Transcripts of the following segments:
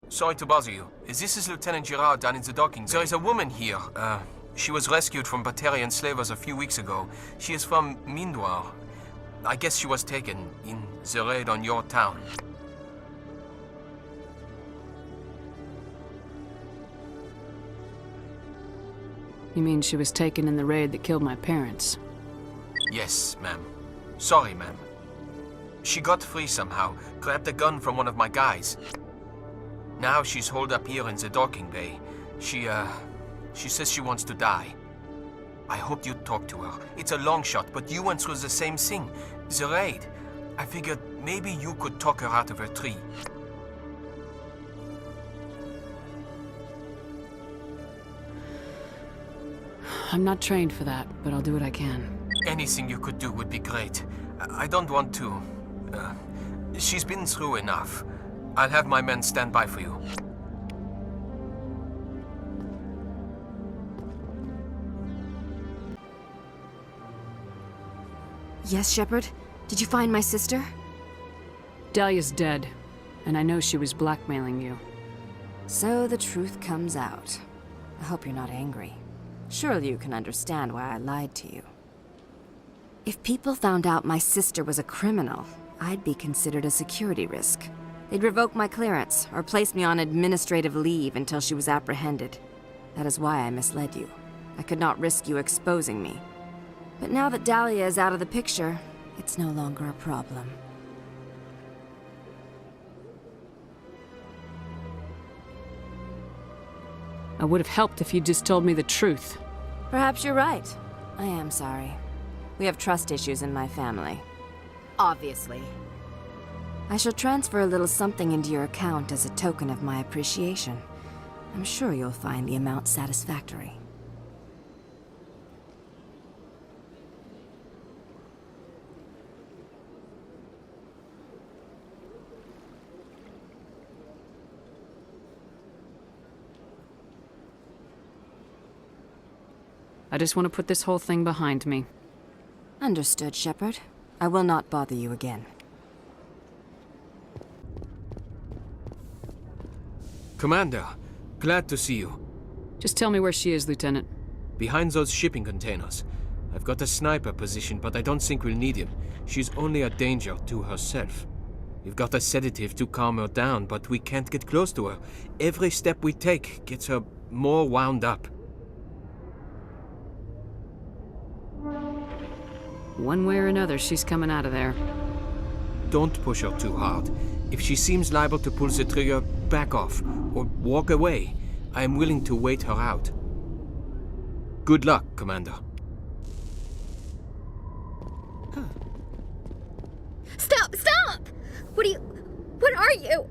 Sorry to bother you. This is Lieutenant Girard down in the docking bay. There is a woman here. She was rescued from Batarian slavers a few weeks ago. She is from Mindoir. I guess she was taken in the raid on your town. You mean she was taken in the raid that killed my parents? Yes, ma'am. Sorry, ma'am. She got free somehow, grabbed a gun from one of my guys. Now she's holed up here in the docking bay. She says she wants to die. I hoped you'd talk to her. It's a long shot, but you went through the same thing. The raid. I figured maybe you could talk her out of her tree. I'm not trained for that, but I'll do what I can. Anything you could do would be great. I don't want to... she's been through enough. I'll have my men stand by for you. Yes, Shepard? Did you find my sister? Dahlia's dead, and I know she was blackmailing you. So the truth comes out. I hope you're not angry. Surely you can understand why I lied to you. If people found out my sister was a criminal, I'd be considered a security risk. They'd revoke my clearance, or place me on administrative leave until she was apprehended. That is why I misled you. I could not risk you exposing me. But now that Dahlia is out of the picture, it's no longer a problem. I would have helped if you'd just told me the truth. Perhaps you're right. I am sorry. We have trust issues in my family. Obviously. I shall transfer a little something into your account as a token of my appreciation. I'm sure you'll find the amount satisfactory. I just want to put this whole thing behind me. Understood, Shepard. I will not bother you again. Commander, glad to see you. Just tell me where she is, Lieutenant. Behind those shipping containers. I've got a sniper position, but I don't think we'll need him. She's only a danger to herself. We've got a sedative to calm her down, but we can't get close to her. Every step we take gets her more wound up. One way or another, she's coming out of there. Don't push her too hard. If she seems liable to pull the trigger, back off, or walk away. I am willing to wait her out. Good luck, Commander. Stop! Stop! What are you?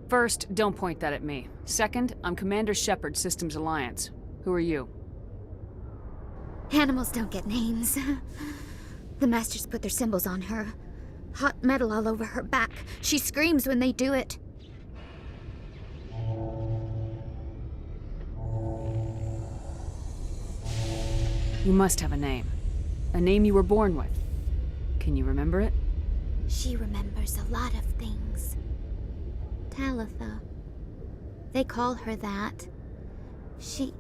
First, don't point that at me. Second, I'm Commander Shepard, Systems Alliance. Who are you? Animals don't get names. The Masters put their symbols on her. Hot metal all over her back. She screams when they do it. You must have a name. A name you were born with. Can you remember it? She remembers a lot of things. Talitha. They call her that. She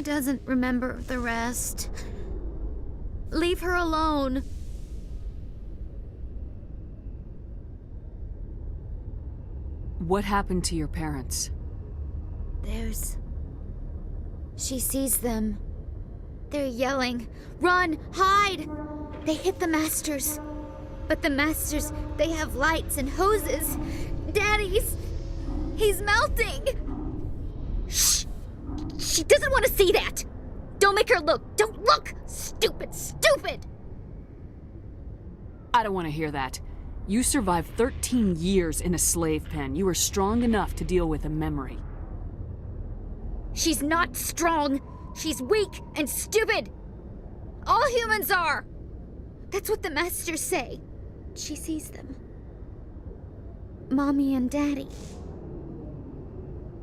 doesn't remember the rest. Leave her alone. What happened to your parents? She sees them. They're yelling, "Run! Hide!" They hit the Masters. But the Masters, they have lights and hoses. He's melting! Shh! She doesn't want to see that! Don't make her look! Don't look! Stupid! Stupid! I don't want to hear that. You survived 13 years in a slave pen. You were strong enough to deal with a memory. She's not strong. She's weak and stupid. All humans are. That's what the Masters say. She sees them. Mommy and Daddy.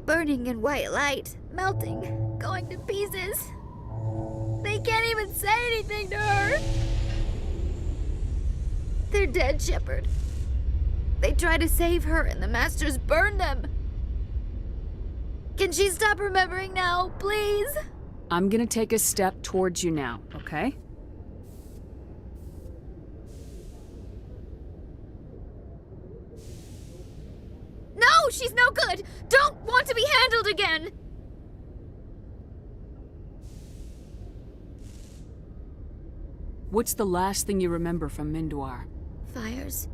Burning in white light, melting, going to pieces. They can't even say anything to her. They're dead, Shepard. They try to save her and the Masters burn them. Can she stop remembering now, please? I'm gonna take a step towards you now, okay? No, she's no good! Don't want to be handled again! What's the last thing you remember from Mindoir? Fires.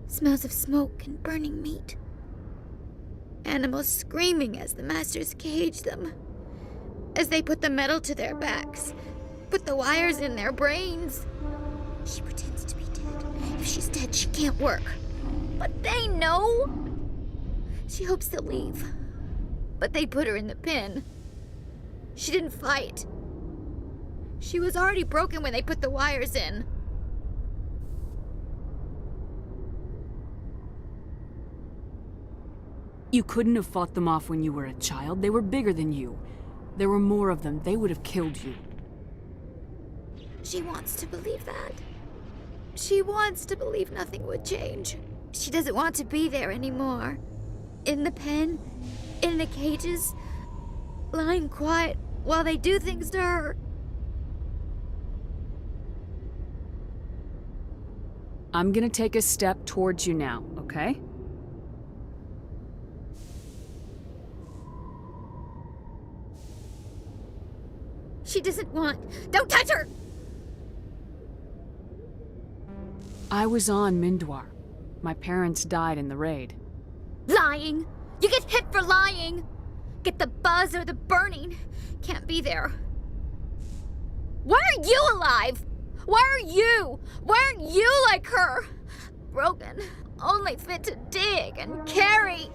Smells of smoke and burning meat. Animals screaming as the Masters cage them. As they put the metal to their backs. Put the wires in their brains. She pretends to be dead. If she's dead, she can't work. But they know! She hopes to leave. But they put her in the pen. She didn't fight. She was already broken when they put the wires in. You couldn't have fought them off when you were a child. They were bigger than you. There were more of them. They would have killed you. She wants to believe that. She wants to believe nothing would change. She doesn't want to be there anymore. In the pen, in the cages, lying quiet while they do things to her. I'm gonna take a step towards you now, okay? She doesn't want... Don't touch her! I was on Mindoir. My parents died in the raid. Lying! You get hit for lying! Get the buzz or the burning. Can't be there. Why are you alive? Why are you? Why aren't you like her? Broken. Only fit to dig and carry.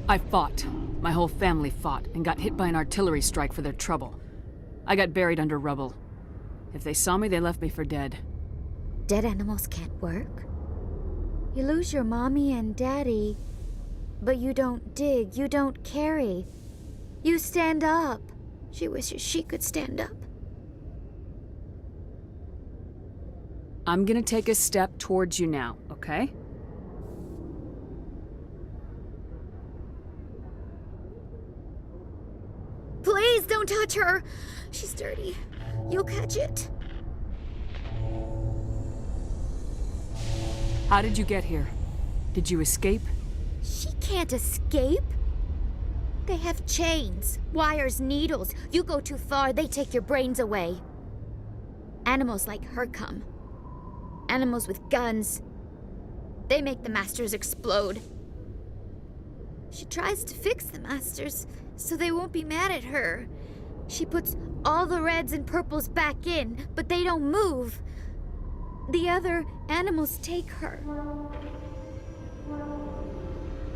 I fought. My whole family fought and got hit by an artillery strike for their trouble. I got buried under rubble. If they saw me, they left me for dead. Dead animals can't work. You lose your mommy and daddy, but you don't dig, you don't carry. You stand up. She wishes she could stand up. I'm gonna take a step towards you now, okay? Please don't touch her. She's dirty. You'll catch it. How did you get here? Did you escape? She can't escape. They have chains, wires, needles. You go too far, they take your brains away. Animals like her come. Animals with guns. They make the Masters explode. She tries to fix the Masters so they won't be mad at her. She puts all the reds and purples back in, but they don't move. The other animals take her.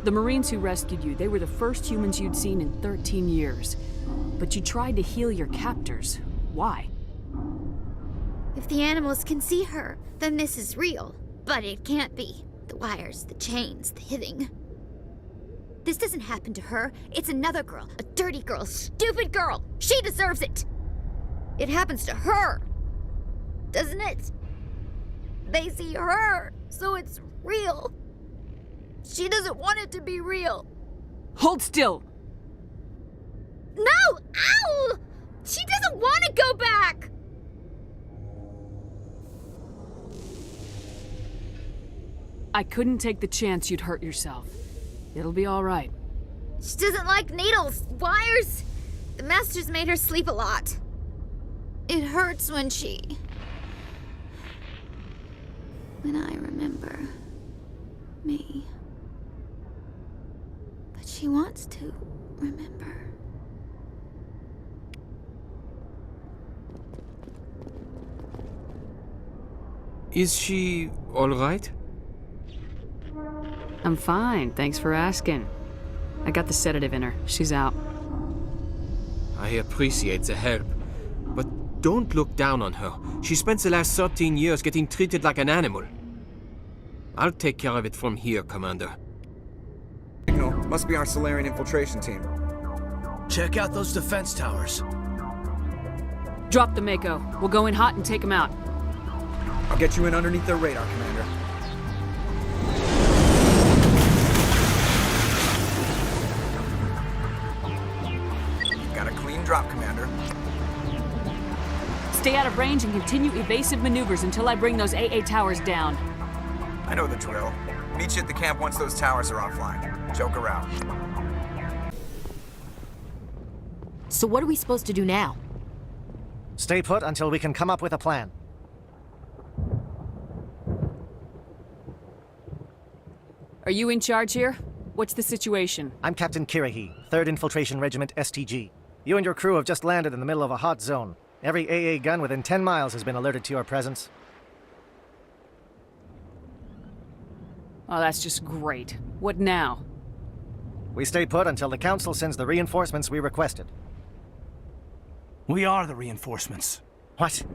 The Marines who rescued you, they were the first humans you'd seen in 13 years. But you tried to heal your captors. Why? If the animals can see her, then this is real. But it can't be. The wires, the chains, the hitting. This doesn't happen to her. It's another girl. A dirty girl. Stupid girl. She deserves it. It happens to her. Doesn't it? They see her, so it's real. She doesn't want it to be real. Hold still! No! Ow! She doesn't want to go back! I couldn't take the chance you'd hurt yourself. It'll be all right. She doesn't like needles, wires. The Masters made her sleep a lot. It hurts when I remember me. But she wants to remember. Is she all right? I'm fine, thanks for asking. I got the sedative in her. She's out. I appreciate the help, but don't look down on her. She spent the last 13 years getting treated like an animal. I'll take care of it from here, Commander. Signal. Must be our Solarian infiltration team. Check out those defense towers. Drop the Mako. We'll go in hot and take them out. I'll get you in underneath their radar, Commander. Got a clean drop, Commander. Stay out of range and continue evasive maneuvers until I bring those AA towers down. I know the drill. Meet you at the camp once those towers are offline. Joke around. So what are we supposed to do now? Stay put until we can come up with a plan. Are you in charge here? What's the situation? I'm Captain Kirahi, 3rd Infiltration Regiment STG. You and your crew have just landed in the middle of a hot zone. Every AA gun within 10 miles has been alerted to your presence. Oh, that's just great. What now? We stay put until the Council sends the reinforcements we requested. We are the reinforcements. What?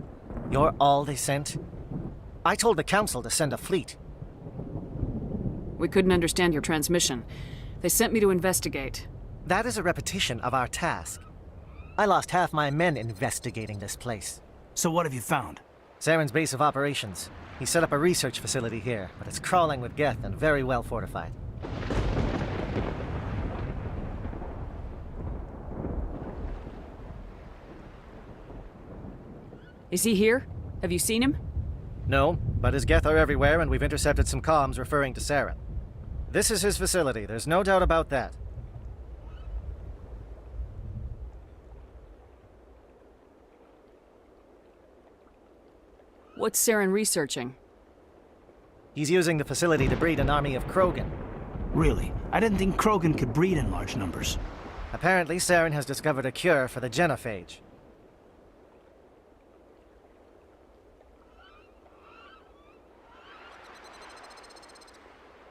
You're all they sent? I told the Council to send a fleet. We couldn't understand your transmission. They sent me to investigate. That is a repetition of our task. I lost half my men investigating this place. So what have you found? Saren's base of operations. He set up a research facility here, but it's crawling with Geth and very well fortified. Is he here? Have you seen him? No, but his Geth are everywhere and we've intercepted some comms referring to Saren. This is his facility, there's no doubt about that. What's Saren researching? He's using the facility to breed an army of Krogan. Really? I didn't think Krogan could breed in large numbers. Apparently, Saren has discovered a cure for the genophage.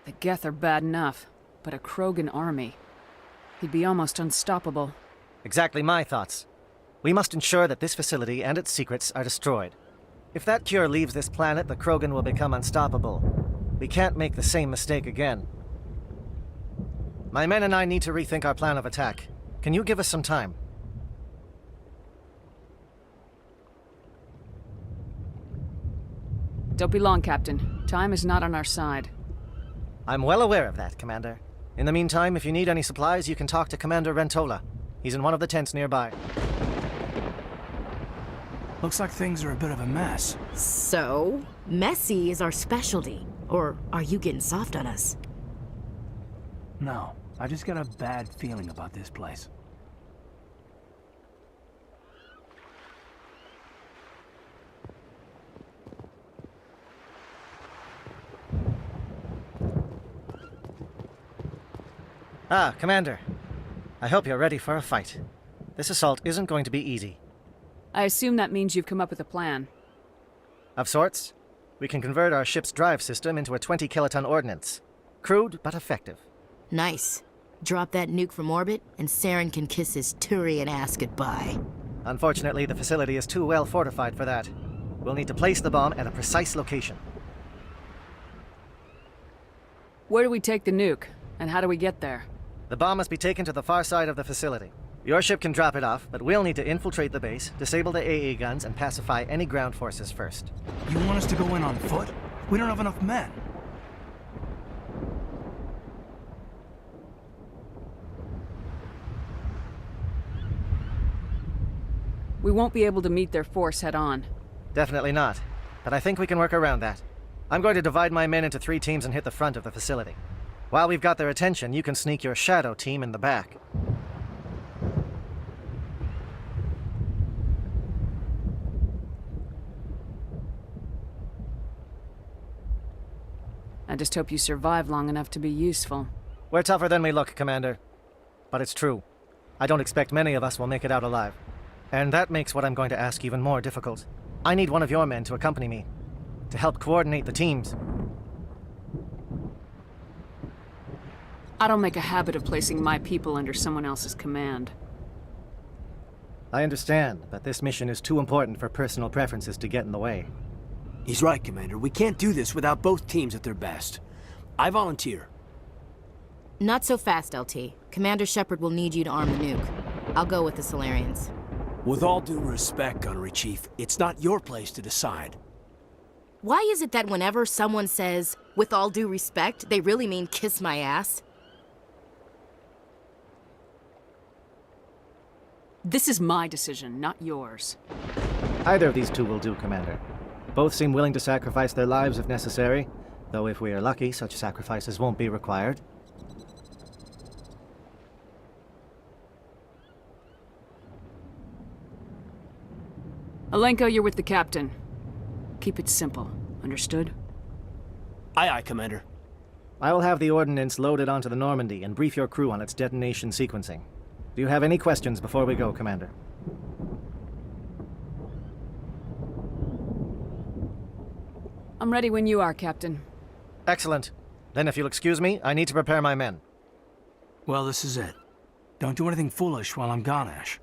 The Geth are bad enough, but a Krogan army. He'd be almost unstoppable. Exactly my thoughts. We must ensure that this facility and its secrets are destroyed. If that cure leaves this planet, the Krogan will become unstoppable. We can't make the same mistake again. My men and I need to rethink our plan of attack. Can you give us some time? Don't be long, Captain. Time is not on our side. I'm well aware of that, Commander. In the meantime, if you need any supplies, you can talk to Commander Rentola. He's in one of the tents nearby. Looks like things are a bit of a mess. So, messy is our specialty. Or are you getting soft on us? No, I just got a bad feeling about this place. Ah, Commander. I hope you're ready for a fight. This assault isn't going to be easy. I assume that means you've come up with a plan. Of sorts. We can convert our ship's drive system into a 20-kiloton ordnance. Crude, but effective. Nice. Drop that nuke from orbit, and Saren can kiss his Turian ass goodbye. Unfortunately, the facility is too well fortified for that. We'll need to place the bomb at a precise location. Where do we take the nuke? And how do we get there? The bomb must be taken to the far side of the facility. Your ship can drop it off, but we'll need to infiltrate the base, disable the AA guns, and pacify any ground forces first. You want us to go in on foot? We don't have enough men. We won't be able to meet their force head-on. Definitely not, but I think we can work around that. I'm going to divide my men into 3 teams and hit the front of the facility. While we've got their attention, you can sneak your shadow team in the back. I just hope you survive long enough to be useful. We're tougher than we look, Commander. But it's true. I don't expect many of us will make it out alive. And that makes what I'm going to ask even more difficult. I need one of your men to accompany me, to help coordinate the teams. I don't make a habit of placing my people under someone else's command. I understand, but this mission is too important for personal preferences to get in the way. He's right, Commander. We can't do this without both teams at their best. I volunteer. Not so fast, LT. Commander Shepard will need you to arm the nuke. I'll go with the Solarians. With all due respect, Gunnery Chief, it's not your place to decide. Why is it that whenever someone says, with all due respect, they really mean kiss my ass? This is my decision, not yours. Either of these two will do, Commander. Both seem willing to sacrifice their lives if necessary, though if we are lucky, such sacrifices won't be required. Alenko, you're with the captain. Keep it simple. Understood? Aye, aye, Commander. I will have the ordnance loaded onto the Normandy and brief your crew on its detonation sequencing. Do you have any questions before we go, Commander? I'm ready when you are, Captain. Excellent. Then if you'll excuse me, I need to prepare my men. Well, this is it. Don't do anything foolish while I'm gone, Ash.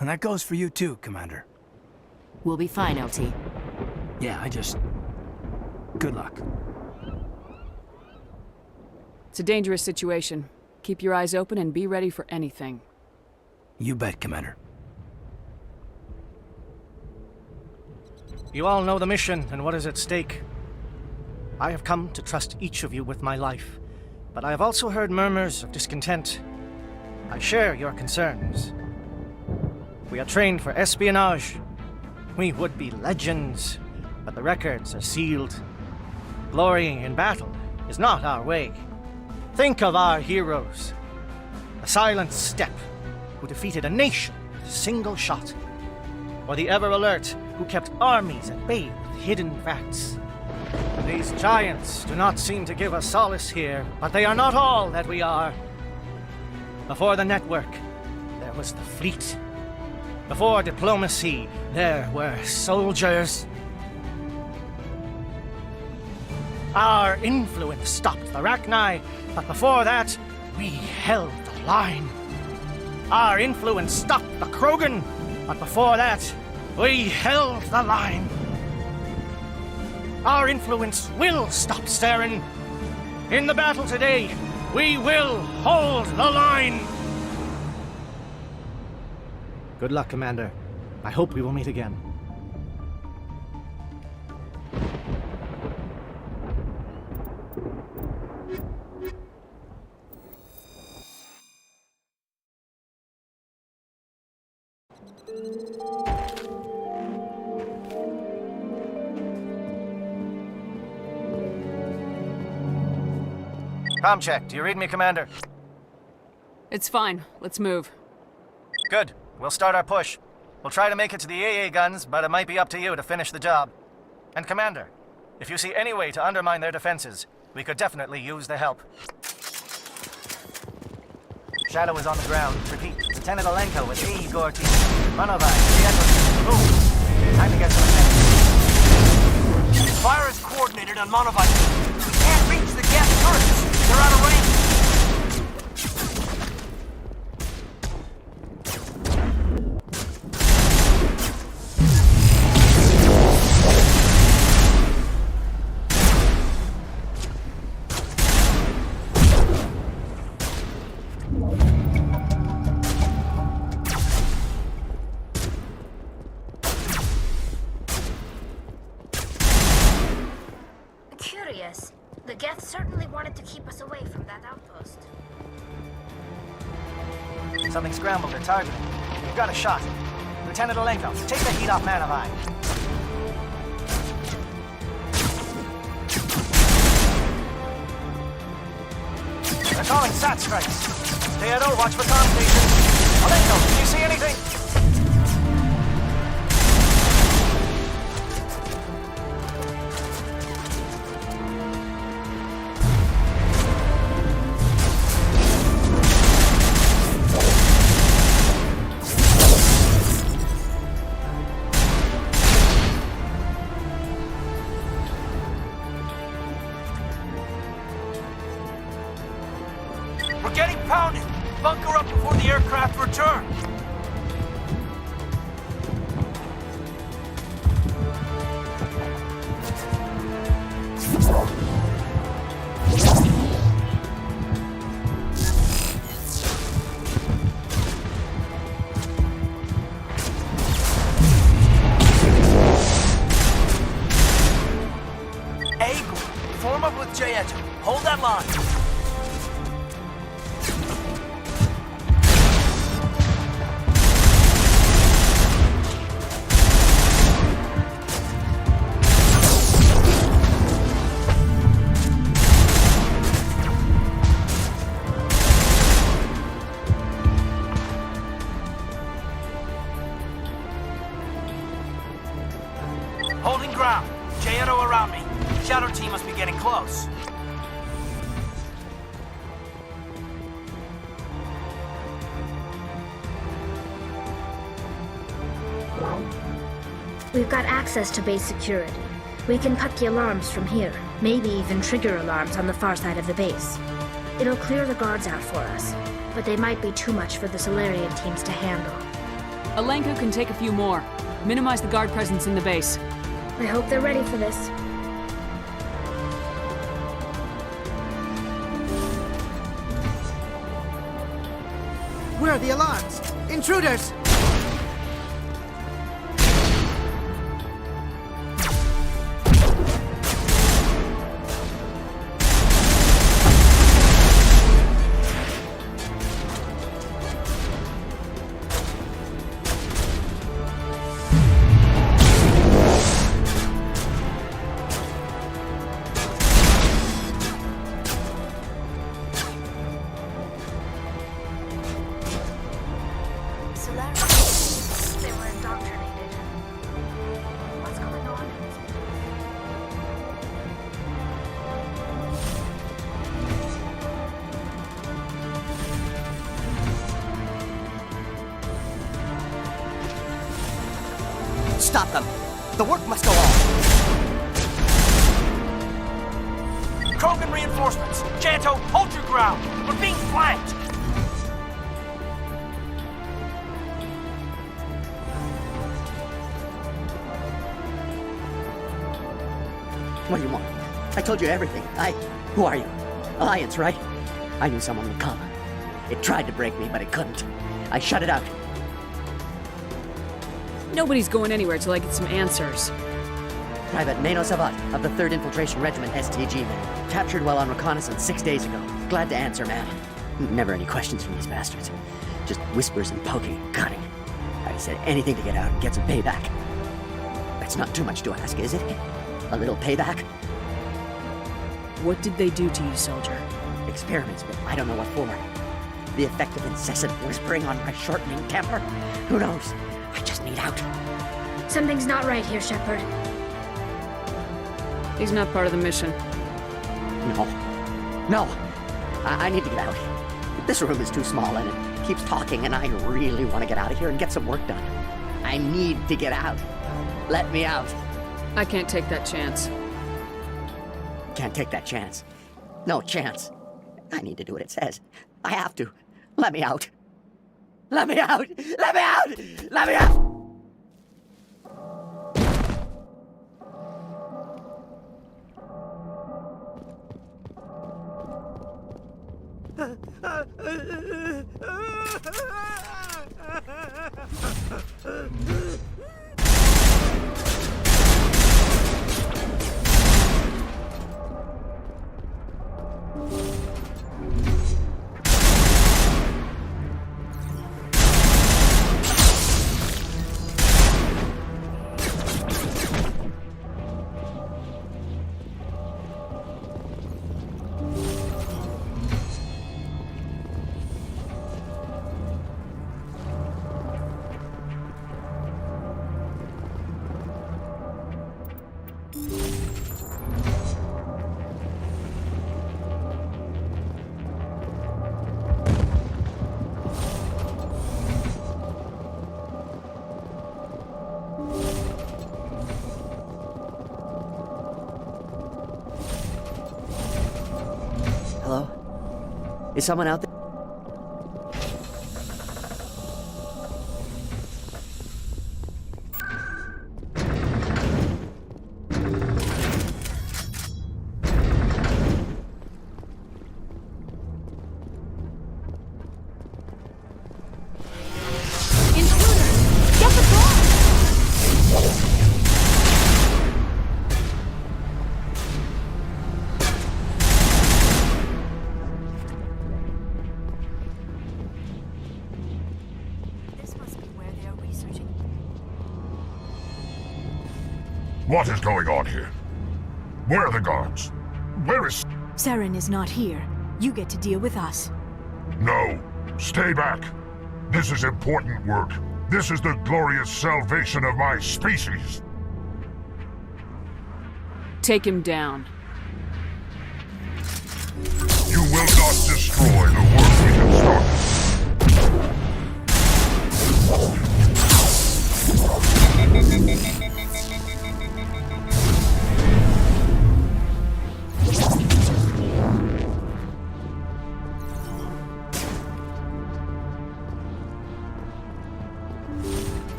And that goes for you too, Commander. We'll be fine, LT. Yeah, good luck. It's a dangerous situation. Keep your eyes open and be ready for anything. You bet, Commander. You all know the mission and what is at stake. I have come to trust each of you with my life, but I have also heard murmurs of discontent. I share your concerns. We are trained for espionage. We would be legends, but the records are sealed. Glorying in battle is not our way. Think of our heroes. The silent steppe, who defeated a nation with a single shot. Or the ever-alert, who kept armies at bay with hidden facts. These giants do not seem to give us solace here, but they are not all that we are. Before the network, there was the fleet. Before diplomacy, there were soldiers. Our influence stopped the Rachni, but before that, we held the line. Our influence stopped the Krogan, but before that, we held the line. Our influence will stop Saren. In the battle today, we will hold the line. Good luck, Commander. I hope we will meet again. Comm check. Do you read me, Commander? It's fine. Let's move. Good. We'll start our push. We'll try to make it to the AA guns, but it might be up to you to finish the job. And Commander, if you see any way to undermine their defenses, we could definitely use the help. Shadow is on the ground. Repeat, Lieutenant Alenko with AE Gore team. Manovai, Seattle. Time to get some attention. Fire is coordinated on Monovite. We can't reach the gas turrets. They're out of range. Curious. The Geth certainly wanted to keep us away from that outpost. Something scrambled their target. We've got a shot. Lieutenant Alenko, take the heat off Manovai. They're calling SAT strikes. Theodore, watch for comm stations. Alenko, can you see anything? We're getting pounded. Bunker up before the aircraft return. J-Eto. Hold that line. Holding ground. J-Eto around me. Shadow team must be getting close. We've got access to base security. We can put the alarms from here, maybe even trigger alarms on the far side of the base. It'll clear the guards out for us, but they might be too much for the Solarian teams to handle. Alenko can take a few more. Minimize the guard presence in the base. I hope they're ready for this. Where are the alarms? Intruders! They were indoctrinated. What's going on? Stop them! The work must go on! Krogan reinforcements. J-Eto, hold your ground. We're being flanked. What do you want? I told you everything. Who are you? Alliance, right? I knew someone would come. It tried to break me, but it couldn't. I shut it out. Nobody's going anywhere till I get some answers. Private Nano Savat of the 3rd Infiltration Regiment STG, man. Captured while on reconnaissance 6 days ago. Glad to answer, man. Never any questions from these bastards. Just whispers and poking and cutting. I said anything to get out and get some payback. That's not too much to ask, is it? A little payback? What did they do to you, soldier? Experiments, but I don't know what for. The effect of incessant whispering on my shortening temper? Who knows? I just need out. Something's not right here, Shepard. He's not part of the mission. No. I need to get out. This room is too small and it keeps talking and I really want to get out of here and get some work done. I need to get out. Let me out. I can't take that chance. Can't take that chance. No chance. I need to do what it says. I have to. Let me out. Let me out! Let me out! Let me out! Hello? Is someone out there? What is going on here? Where are the guards? Where is... Saren is not here. You get to deal with us. No. Stay back. This is important work. This is the glorious salvation of my species. Take him down. You will not destroy the work we have started.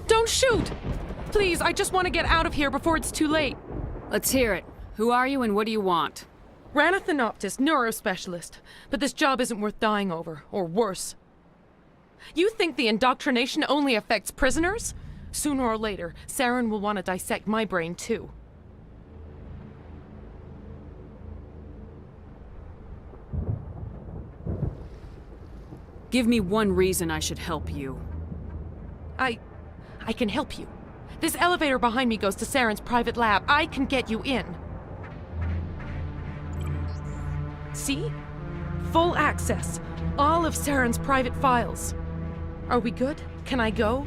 Don't shoot! Please, I just want to get out of here before it's too late. Let's hear it. Who are you and what do you want? Ranathanoptis, neurospecialist. But this job isn't worth dying over, or worse. You think the indoctrination only affects prisoners? Sooner or later, Saren will want to dissect my brain too. Give me one reason I should help you. I can help you. This elevator behind me goes to Saren's private lab. I can get you in. See? Full access. All of Saren's private files. Are we good? Can I go?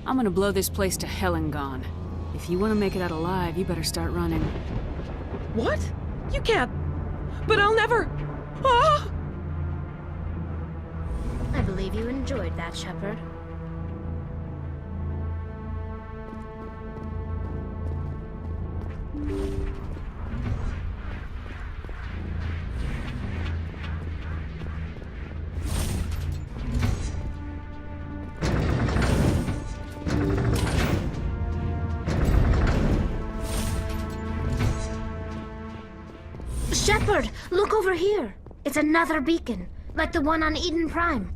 I'm gonna blow this place to hell and gone. If you want to make it out alive, you better start running. What? You can't. But I'll never. Ah! I believe you enjoyed that, Shepard. Shepard, look over here. It's another beacon, like the one on Eden Prime.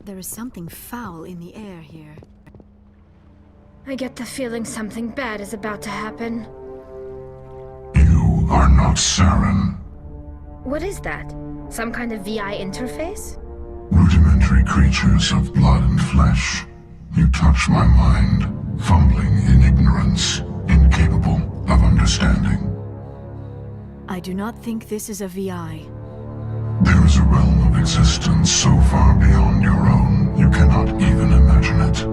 There is something foul in the air here. I get the feeling something bad is about to happen. You are not Saren. What is that? Some kind of VI interface? Rudimentary creatures of blood and flesh. You touch my mind, fumbling in ignorance, incapable of understanding. I do not think this is a VI. There is a realm of existence so far beyond your own, you cannot even imagine it.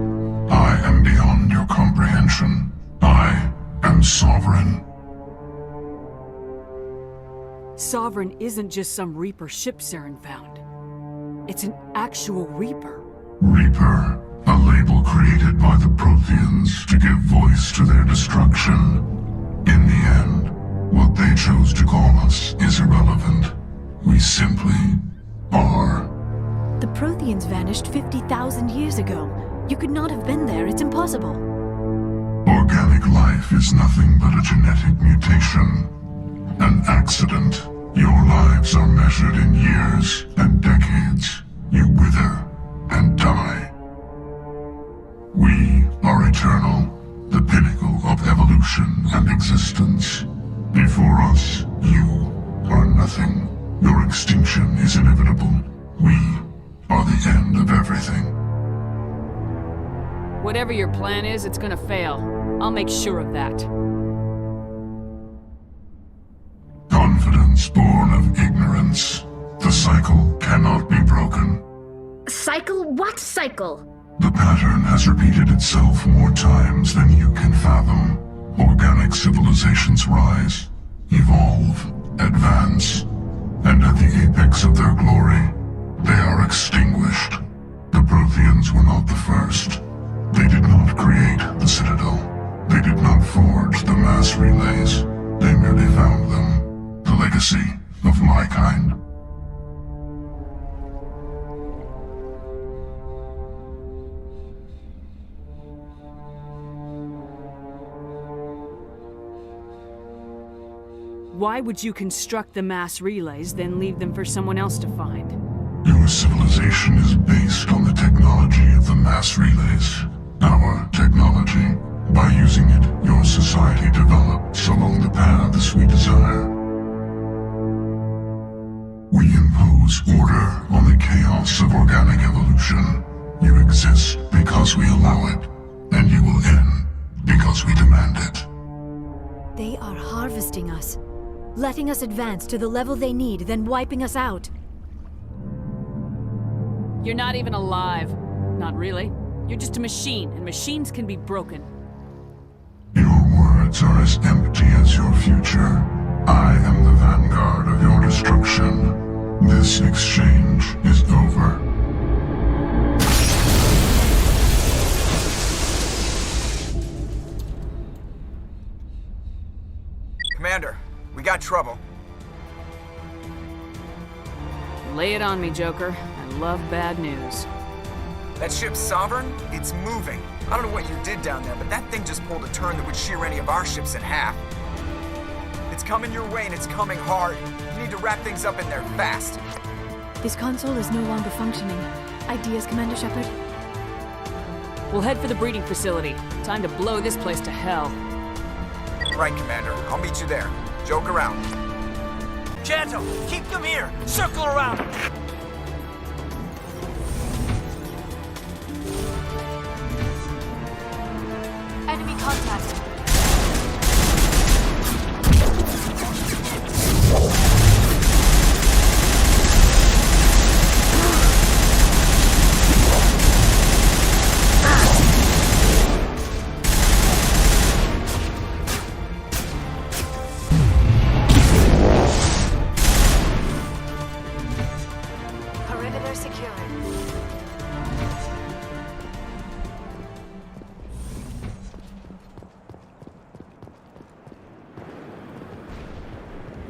I am beyond your comprehension. I am sovereign. Sovereign isn't just some Reaper ship Saren found. It's an actual Reaper. Reaper, a label created by the Protheans to give voice to their destruction. In the end, what they chose to call us is irrelevant. We simply are. The Protheans vanished 50,000 years ago. You could not have been there. It's impossible. Organic life is nothing but a genetic mutation. An accident. Your lives are measured in years and decades. You wither and die. We are eternal, the pinnacle of evolution and existence. Before us, you are nothing. Your extinction is inevitable. We are the end of everything. Whatever your plan is, it's gonna fail. I'll make sure of that. Confidence born of ignorance. The cycle cannot be broken. Cycle? What cycle? The pattern has repeated itself more times than you can fathom. Organic civilizations rise, evolve, advance, and at the apex of their glory, they are extinguished. The Protheans were not the first. They did not create the Citadel. They did not forge the mass relays. They merely found them. The legacy of my kind. Why would you construct the mass relays, then leave them for someone else to find? Your civilization is based on the technology of the mass relays. Our technology. By using it, your society develops along the paths we desire. We impose order on the chaos of organic evolution. You exist because we allow it, and you will end because we demand it. They are harvesting us, letting us advance to the level they need, then wiping us out. You're not even alive. Not really. You're just a machine, and machines can be broken. Your words are as empty as your future. I am the vanguard of your destruction. This exchange is over. Commander, we got trouble. Lay it on me, Joker. I love bad news. That ship's Sovereign? It's moving. I don't know what you did down there, but that thing just pulled a turn that would shear any of our ships in half. It's coming your way and it's coming hard. You need to wrap things up in there fast. This console is no longer functioning. Ideas, Commander Shepard? We'll head for the breeding facility. Time to blow this place to hell. Right, Commander. I'll meet you there. Joke around. Janto, keep them here! Circle around! Enemy contact. Perimeter secured.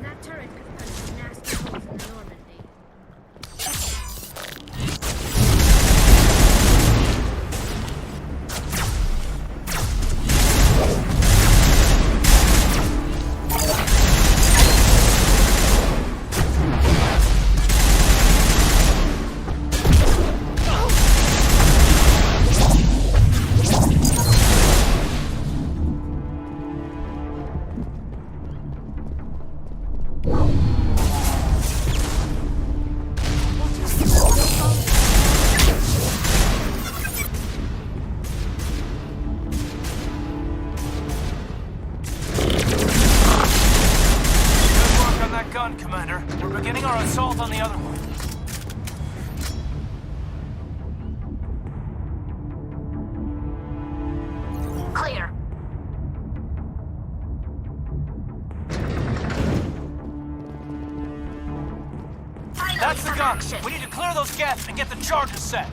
That turret could punch some nasty holes in the Normandy. Gun, Commander. We're beginning our assault on the other one. Clear. That's the gun. We need to clear those gaps and get the charges set.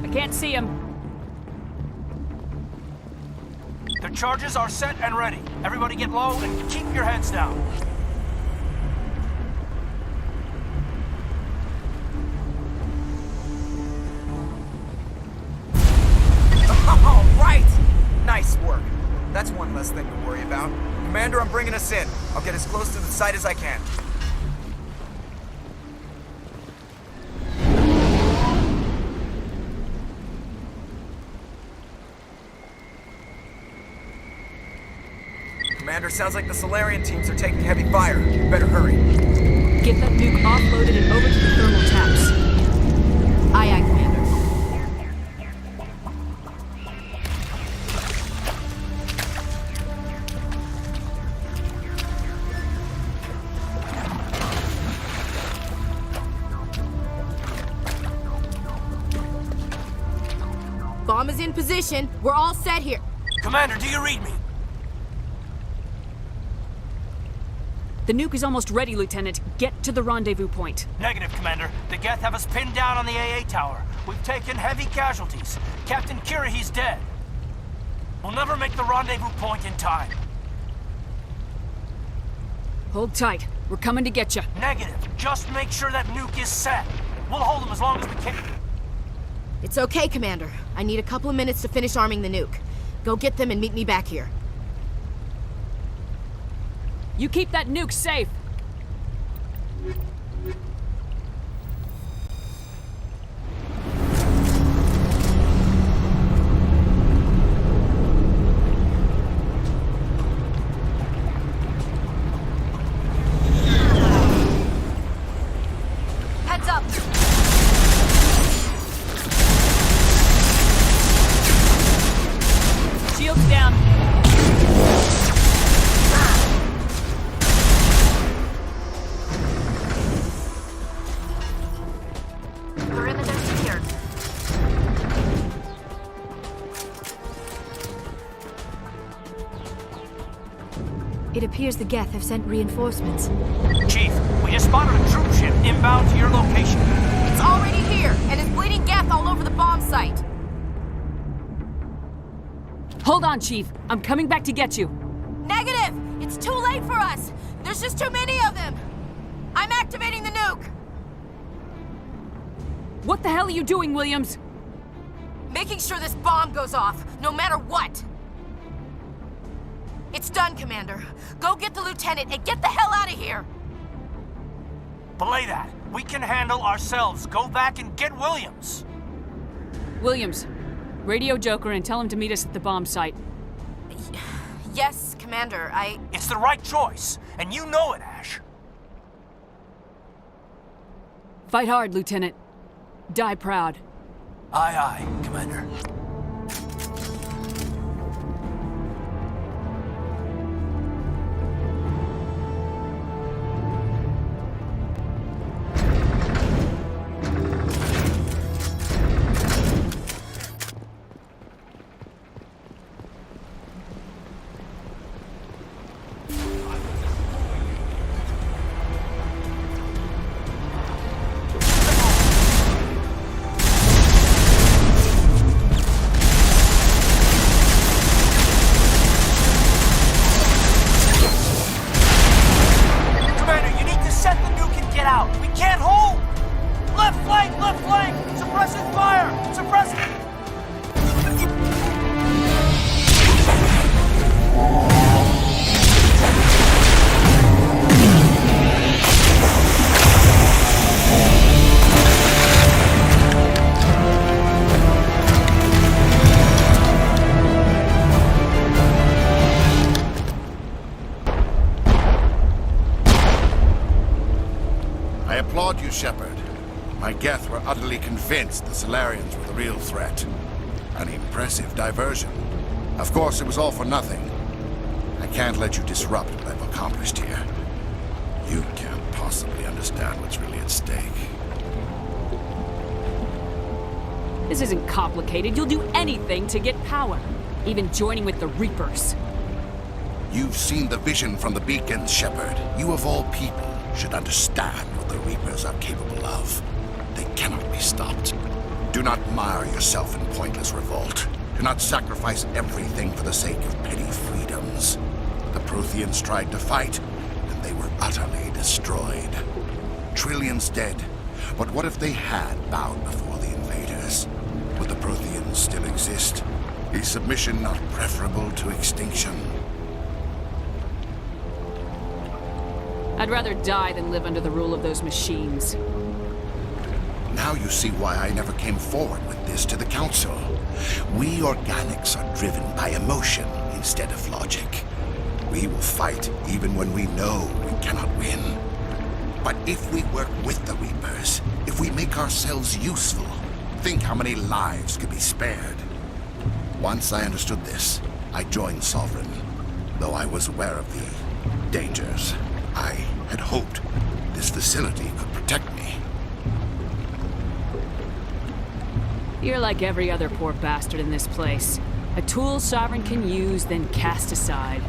I can't see him. The charges are set and ready. Everybody get low and keep your heads down. All right! Nice work. That's one less thing to worry about. Commander, I'm bringing us in. I'll get as close to the site as I can. Commander, sounds like the Solarian teams are taking heavy fire. You better hurry. Get that nuke offloaded and over to the thermal taps. Aye, aye, Commander. Bomb is in position. We're all set here. Commander, do you read me? The nuke is almost ready, Lieutenant. Get to the rendezvous point. Negative, Commander. The Geth have us pinned down on the AA tower. We've taken heavy casualties. Captain Kirahi's dead. We'll never make the rendezvous point in time. Hold tight. We're coming to get you. Negative. Just make sure that nuke is set. We'll hold them as long as we can. It's okay, Commander. I need a couple of minutes to finish arming the nuke. Go get them and meet me back here. You keep that nuke safe. Heads up! Shields down. Perimeter secured. It appears the Geth have sent reinforcements. Chief, we just spotted a troop ship inbound to your location. It's already here, and is bleeding Geth all over the bomb site. Hold on, Chief. I'm coming back to get you. Negative! It's too late for us! There's just too many of them! I'm activating the nuke! What the hell are you doing, Williams? Making sure this bomb goes off, no matter what! It's done, Commander. Go get the lieutenant and get the hell out of here! Belay that. We can handle ourselves. Go back and get Williams. Williams, radio Joker and tell him to meet us at the bomb site. Yes, Commander, It's the right choice, and you know it, Ash. Fight hard, Lieutenant. Die proud. Aye, aye, Commander. Shepard. My Geth were utterly convinced the Solarians were the real threat. An impressive diversion. Of course, it was all for nothing. I can't let you disrupt what I've accomplished here. You can't possibly understand what's really at stake. This isn't complicated. You'll do anything to get power. Even joining with the Reapers. You've seen the vision from the beacons, Shepard. You of all people should understand what the Reapers are capable of. They cannot be stopped. Do not mire yourself in pointless revolt. Do not sacrifice everything for the sake of petty freedoms. The Protheans tried to fight, and they were utterly destroyed. Trillions dead, but what if they had bowed before the invaders? Would the Protheans still exist? Is submission not preferable to extinction? I'd rather die than live under the rule of those machines. Now you see why I never came forward with this to the Council. We organics are driven by emotion instead of logic. We will fight even when we know we cannot win. But if we work with the Reapers, if we make ourselves useful, think how many lives could be spared. Once I understood this, I joined Sovereign, though I was aware of the dangers. I had hoped this facility could protect me. You're like every other poor bastard in this place. A tool Sovereign can use, then cast aside.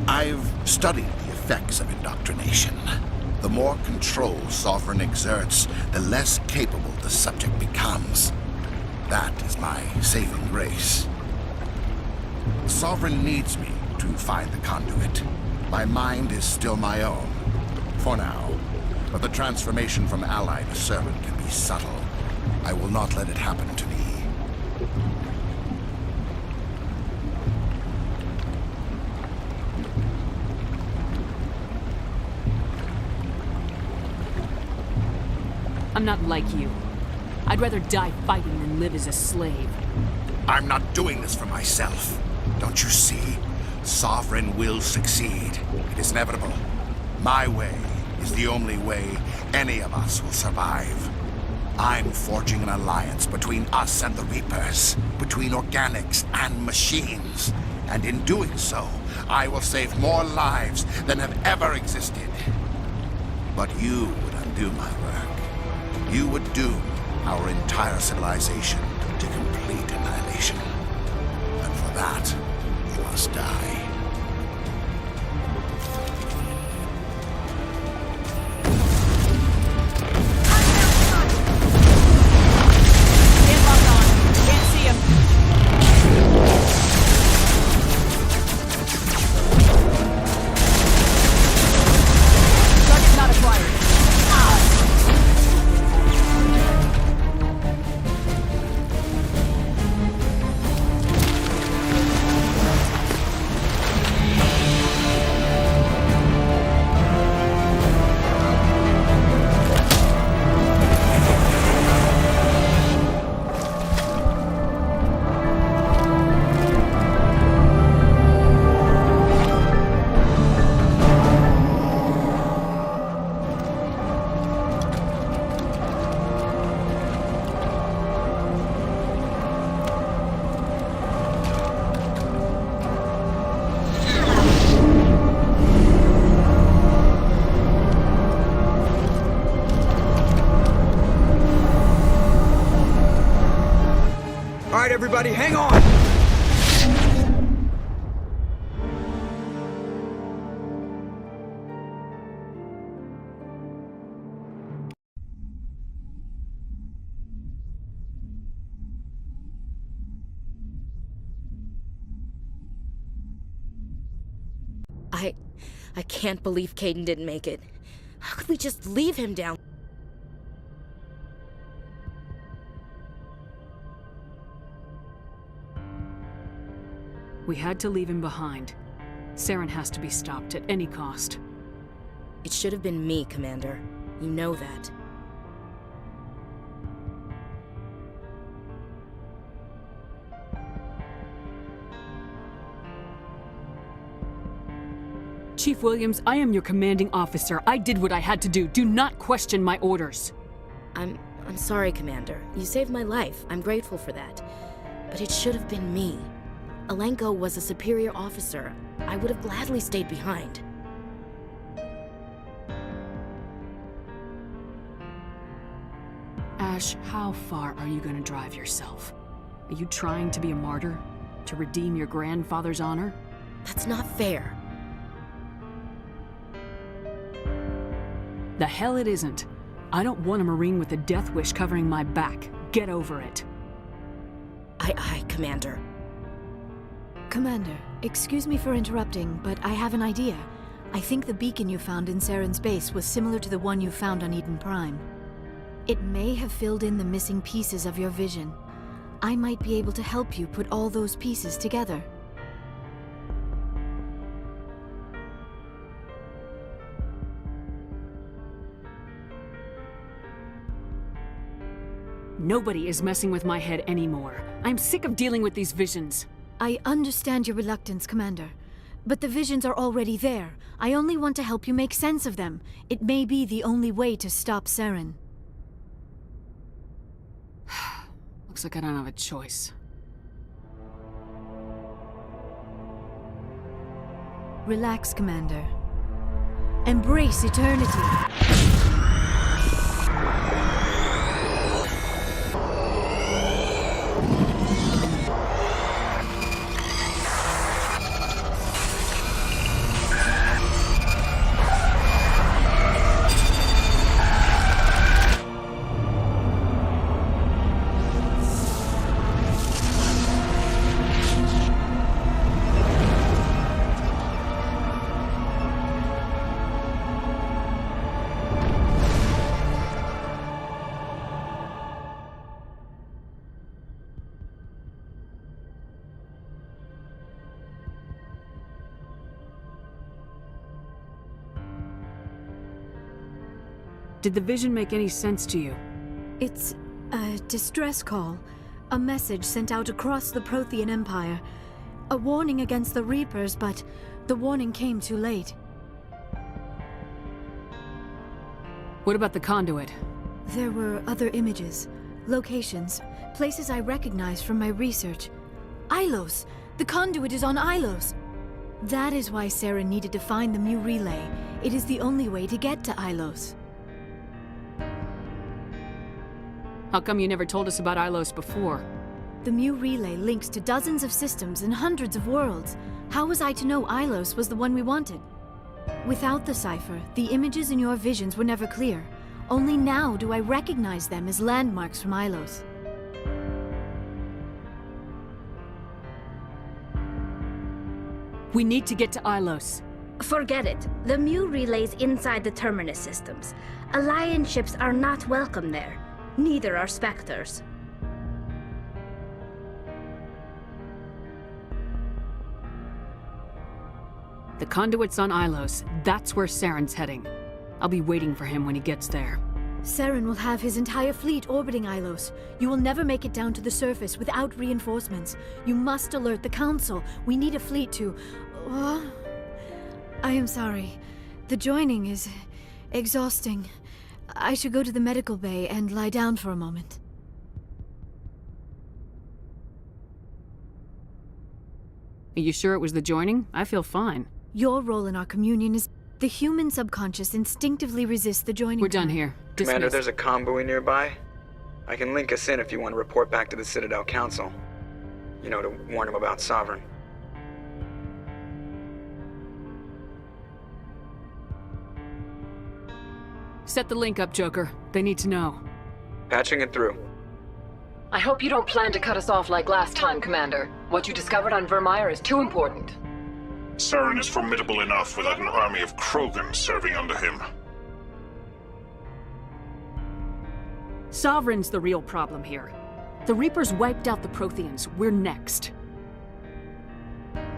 I've studied the effects of indoctrination. The more control Sovereign exerts, the less capable the subject becomes. That is my saving grace. Sovereign needs me to find the conduit. My mind is still my own, for now. But the transformation from ally to servant can be subtle. I will not let it happen to me. I'm not like you. I'd rather die fighting than live as a slave. I'm not doing this for myself. Don't you see? Sovereign will succeed. It is inevitable. My way is the only way any of us will survive. I'm forging an alliance between us and the Reapers, between organics and machines. And in doing so, I will save more lives than have ever existed. But you would undo my work. You would doom our entire civilization to complete annihilation. And for that, you must die. Everybody, hang on! I can't believe Caden didn't make it. How could we just leave him down? We had to leave him behind. Saren has to be stopped at any cost. It should have been me, Commander. You know that. Chief Williams, I am your commanding officer. I did what I had to do. Do not question my orders. I'm sorry, Commander. You saved my life. I'm grateful for that. But it should have been me. Alenko was a superior officer. I would have gladly stayed behind. Ash, how far are you going to drive yourself? Are you trying to be a martyr? To redeem your grandfather's honor? That's not fair. The hell it isn't. I don't want a Marine with a death wish covering my back. Get over it. Aye, Commander. Commander, excuse me for interrupting, but I have an idea. I think the beacon you found in Saren's base was similar to the one you found on Eden Prime. It may have filled in the missing pieces of your vision. I might be able to help you put all those pieces together. Nobody is messing with my head anymore. I'm sick of dealing with these visions. I understand your reluctance, Commander. But the visions are already there. I only want to help you make sense of them. It may be the only way to stop Saren. Looks like I don't have a choice. Relax, Commander. Embrace eternity. Did the vision make any sense to you? It's a distress call. A message sent out across the Prothean Empire. A warning against the Reapers, but the warning came too late. What about the conduit? There were other images, locations, places I recognized from my research. Ilos! The conduit is on Ilos! That is why Saren needed to find the Mu Relay. It is the only way to get to Ilos. How come you never told us about Ilos before? The Mu Relay links to dozens of systems and hundreds of worlds. How was I to know Ilos was the one we wanted? Without the cipher, the images in your visions were never clear. Only now do I recognize them as landmarks from Ilos. We need to get to Ilos. Forget it. The Mu Relay's inside the Terminus systems. Alliance ships are not welcome there. Neither are Spectres. The conduit's on Ilos. That's where Saren's heading. I'll be waiting for him when he gets there. Saren will have his entire fleet orbiting Ilos. You will never make it down to the surface without reinforcements. You must alert the Council. We need a fleet to... I am sorry. The joining is exhausting. I should go to the medical bay and lie down for a moment. Are you sure it was the joining? I feel fine. Your role in our communion is... The human subconscious instinctively resists the joining. We're done here. Dismissed. Commander, there's a convoy nearby. I can link us in if you want to report back to the Citadel Council. You know, to warn them about Sovereign. Set the link up, Joker. They need to know. Patching it through. I hope you don't plan to cut us off like last time, Commander. What you discovered on Virmire is too important. Saren is formidable enough without an army of Krogan serving under him. Sovereign's the real problem here. The Reapers wiped out the Protheans. We're next.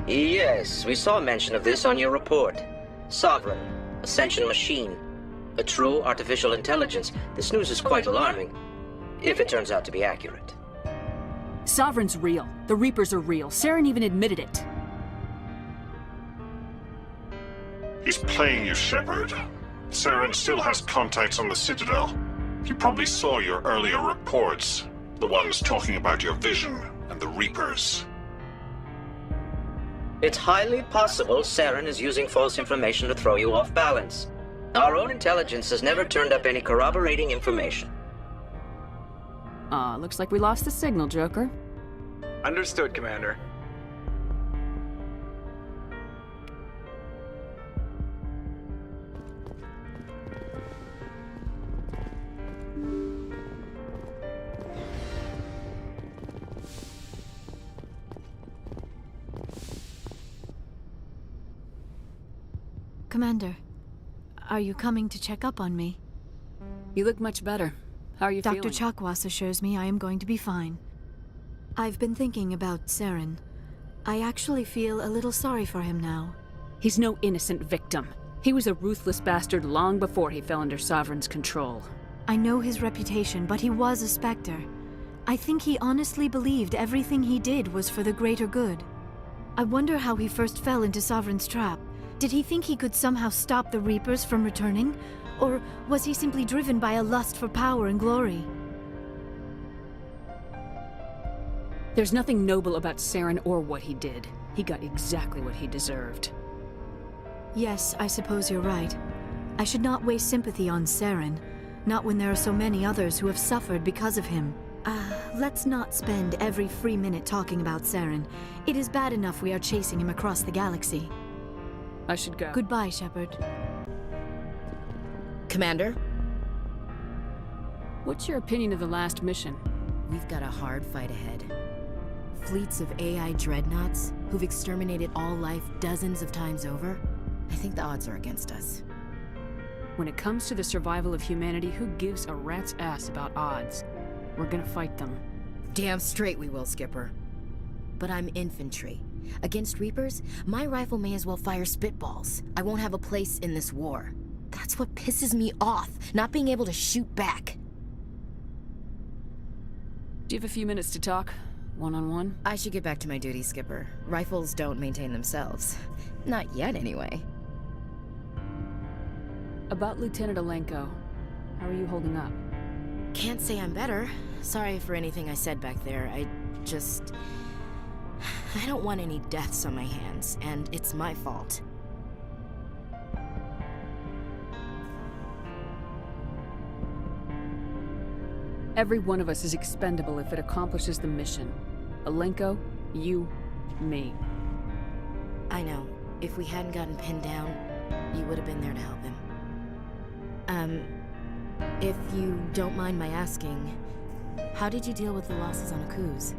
Yes, we saw mention of this on your report. Sovereign, Ascension machine, a true artificial intelligence. This news is quite alarming, if it turns out to be accurate. Sovereign's real. The Reapers are real. Saren even admitted it. He's playing you, Shepard. Saren still has contacts on the Citadel. You probably saw your earlier reports. The ones talking about your vision and the Reapers. It's highly possible Saren is using false information to throw you off balance. Our own intelligence has never turned up any corroborating information. Looks like we lost the signal, Joker. Understood, Commander. Commander, are you coming to check up on me? You look much better. How are you feeling? Dr. Chakwas assures me I am going to be fine. I've been thinking about Saren. I actually feel a little sorry for him now. He's no innocent victim. He was a ruthless bastard long before he fell under Sovereign's control. I know his reputation, but he was a Spectre. I think he honestly believed everything he did was for the greater good. I wonder how he first fell into Sovereign's trap. Did he think he could somehow stop the Reapers from returning? Or was he simply driven by a lust for power and glory? There's nothing noble about Saren or what he did. He got exactly what he deserved. Yes, I suppose you're right. I should not waste sympathy on Saren, not when there are so many others who have suffered because of him. Let's not spend every free minute talking about Saren. It is bad enough we are chasing him across the galaxy. I should go. Goodbye, Shepard. Commander? What's your opinion of the last mission? We've got a hard fight ahead. Fleets of AI dreadnoughts who've exterminated all life dozens of times over. I think the odds are against us. When it comes to the survival of humanity, who gives a rat's ass about odds? We're gonna fight them. Damn straight we will, Skipper. But I'm infantry. Against Reapers, my rifle may as well fire spitballs. I won't have a place in this war. That's what pisses me off, not being able to shoot back. Do you have a few minutes to talk? One-on-one? I should get back to my duty, Skipper. Rifles don't maintain themselves. Not yet, anyway. About Lieutenant Alenko, how are you holding up? Can't say I'm better. Sorry for anything I said back there. I don't want any deaths on my hands, and it's my fault. Every one of us is expendable if it accomplishes the mission. Alenko, you, me. I know. If we hadn't gotten pinned down, you would have been there to help him. If you don't mind my asking, how did you deal with the losses on Akuz?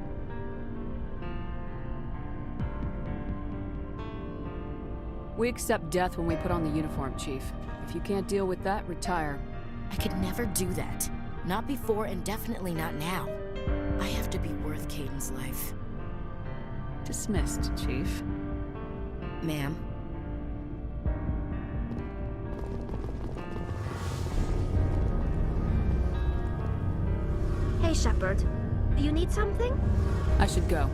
We accept death when we put on the uniform, Chief. If you can't deal with that, retire. I could never do that. Not before, and definitely not now. I have to be worth Kaiden's life. Dismissed, Chief. Ma'am. Hey, Shepard. Do you need something? I should go.